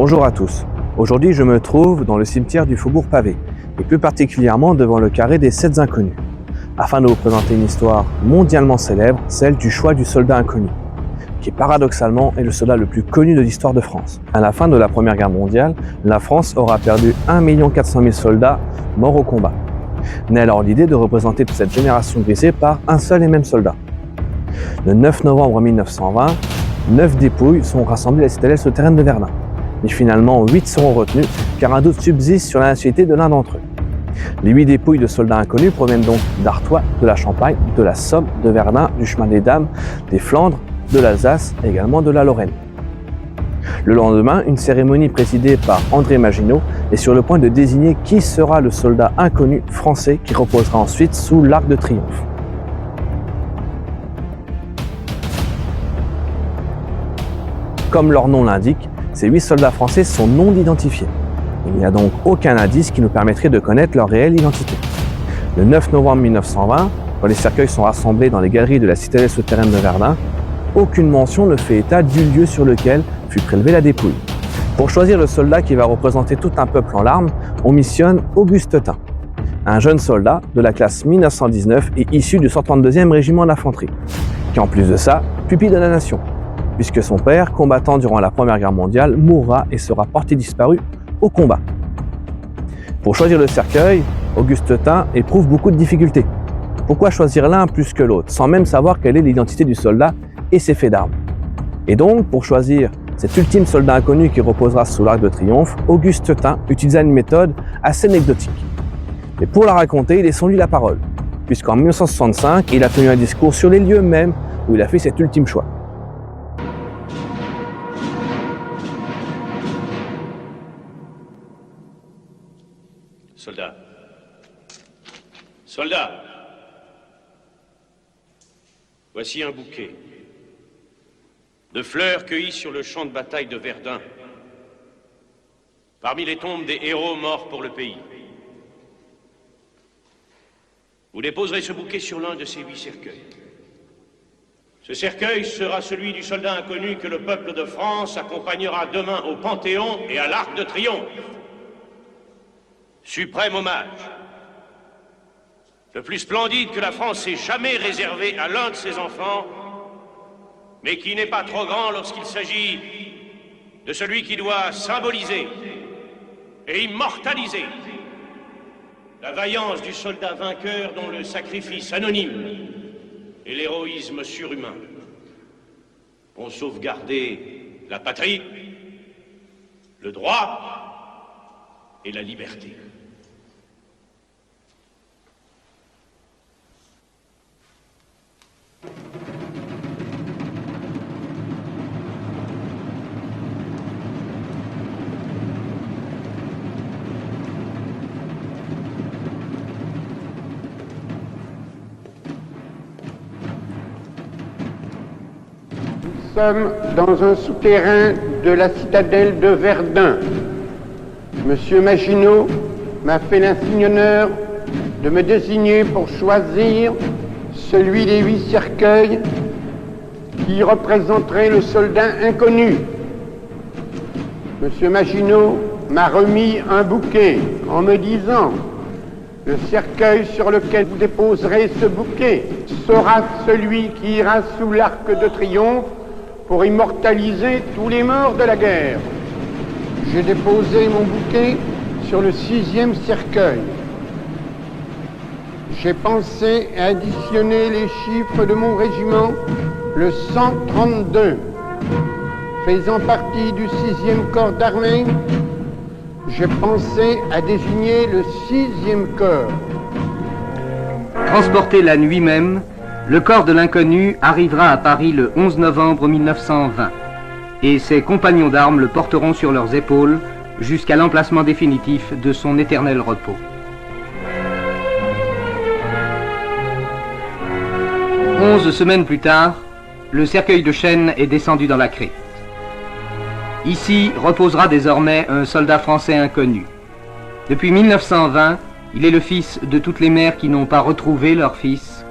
Bonjour à tous. Aujourd'hui, je me trouve dans le cimetière du Faubourg Pavé, et plus particulièrement devant le carré des 7 inconnus, afin de vous présenter une histoire mondialement célèbre, celle du choix du soldat inconnu, qui paradoxalement est le soldat le plus connu de l'histoire de France. À la fin de la Première Guerre mondiale, la France aura perdu 1 400 000 soldats morts au combat. Naît alors l'idée de représenter toute cette génération brisée par un seul et même soldat. Le 9 novembre 1920, 9 dépouilles sont rassemblées à la citadelle souterraine de Verdun. Mais finalement, 8 seront retenus, car un doute subsiste sur la nationalité de l'un d'entre eux. Les 8 dépouilles de soldats inconnus proviennent donc d'Artois, de la Champagne, de la Somme, de Verdun, du chemin des Dames, des Flandres, de l'Alsace et également de la Lorraine. Le lendemain, une cérémonie présidée par André Maginot est sur le point de désigner qui sera le soldat inconnu français qui reposera ensuite sous l'Arc de Triomphe. Comme leur nom l'indique, ces 8 soldats français sont non identifiés. Il n'y a donc aucun indice qui nous permettrait de connaître leur réelle identité. Le 9 novembre 1920, quand les cercueils sont rassemblés dans les galeries de la citadelle souterraine de Verdun, aucune mention ne fait état du lieu sur lequel fut prélevée la dépouille. Pour choisir le soldat qui va représenter tout un peuple en larmes, on missionne Auguste Tain, un jeune soldat de la classe 1919 et issu du 132e régiment d'infanterie, qui en plus de ça, pupille de la nation, puisque son père, combattant durant la Première Guerre mondiale, mourra et sera porté disparu au combat. Pour choisir le cercueil, Auguste Tain éprouve beaucoup de difficultés. Pourquoi choisir l'un plus que l'autre, sans même savoir quelle est l'identité du soldat et ses faits d'armes? Et donc, pour choisir cet ultime soldat inconnu qui reposera sous l'Arc de Triomphe, Auguste Tain utilisa une méthode assez anecdotique. Et pour la raconter, laissons-lui la parole, puisqu'en 1965, il a tenu un discours sur les lieux mêmes où il a fait cet ultime choix. Soldats. Soldats. Voici un bouquet de fleurs cueillies sur le champ de bataille de Verdun, parmi les tombes des héros morts pour le pays. Vous déposerez ce bouquet sur l'un de ces 8 cercueils. Ce cercueil sera celui du soldat inconnu que le peuple de France accompagnera demain au Panthéon et à l'Arc de Triomphe. Suprême hommage, le plus splendide que la France ait jamais réservé à l'un de ses enfants, mais qui n'est pas trop grand lorsqu'il s'agit de celui qui doit symboliser et immortaliser la vaillance du soldat vainqueur dont le sacrifice anonyme et l'héroïsme surhumain ont sauvegardé la patrie, le droit et la liberté. Nous sommes dans un souterrain de la citadelle de Verdun. Monsieur Maginot m'a fait l'insigne honneur de me désigner pour choisir celui des 8 cercueils qui représenterait le soldat inconnu. Monsieur Maginot m'a remis un bouquet en me disant: le cercueil sur lequel vous déposerez ce bouquet sera celui qui ira sous l'Arc de Triomphe pour immortaliser tous les morts de la guerre. J'ai déposé mon bouquet sur le 6e cercueil. J'ai pensé à additionner les chiffres de mon régiment, le 132. Faisant partie du 6e corps d'armée, j'ai pensé à désigner le 6e corps. Transporté la nuit même, le corps de l'inconnu arrivera à Paris le 11 novembre 1920 et ses compagnons d'armes le porteront sur leurs épaules jusqu'à l'emplacement définitif de son éternel repos. 11 semaines plus tard, le cercueil de chêne est descendu dans la crypte. Ici reposera désormais un soldat français inconnu. Depuis 1920, il est le fils de toutes les mères qui n'ont pas retrouvé leur fils.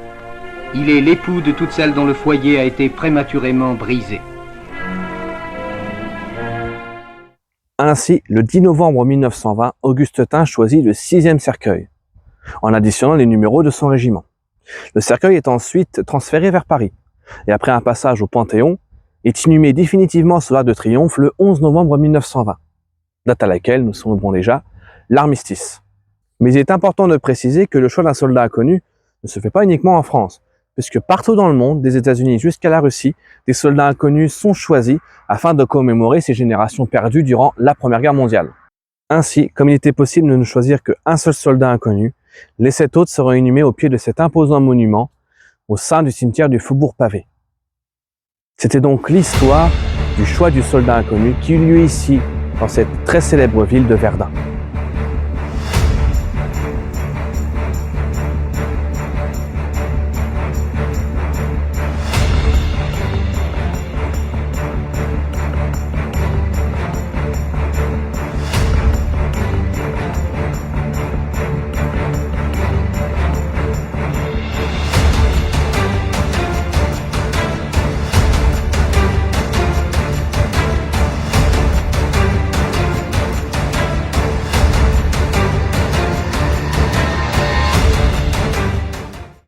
Il est l'époux de toutes celles dont le foyer a été prématurément brisé. Ainsi, le 10 novembre 1920, Augustetin choisit le 6e cercueil, en additionnant les numéros de son régiment. Le cercueil est ensuite transféré vers Paris, et après un passage au Panthéon, est inhumé définitivement sur l'Arc de Triomphe le 11 novembre 1920, date à laquelle nous célébrons déjà l'armistice. Mais il est important de préciser que le choix d'un soldat inconnu ne se fait pas uniquement en France, puisque partout dans le monde, des États-Unis jusqu'à la Russie, des soldats inconnus sont choisis afin de commémorer ces générations perdues durant la Première Guerre mondiale. Ainsi, comme il était possible de ne choisir qu'un seul soldat inconnu, les 7 autres seront inhumés au pied de cet imposant monument au sein du cimetière du Faubourg Pavé. C'était donc l'histoire du choix du soldat inconnu qui eut lieu ici, dans cette très célèbre ville de Verdun.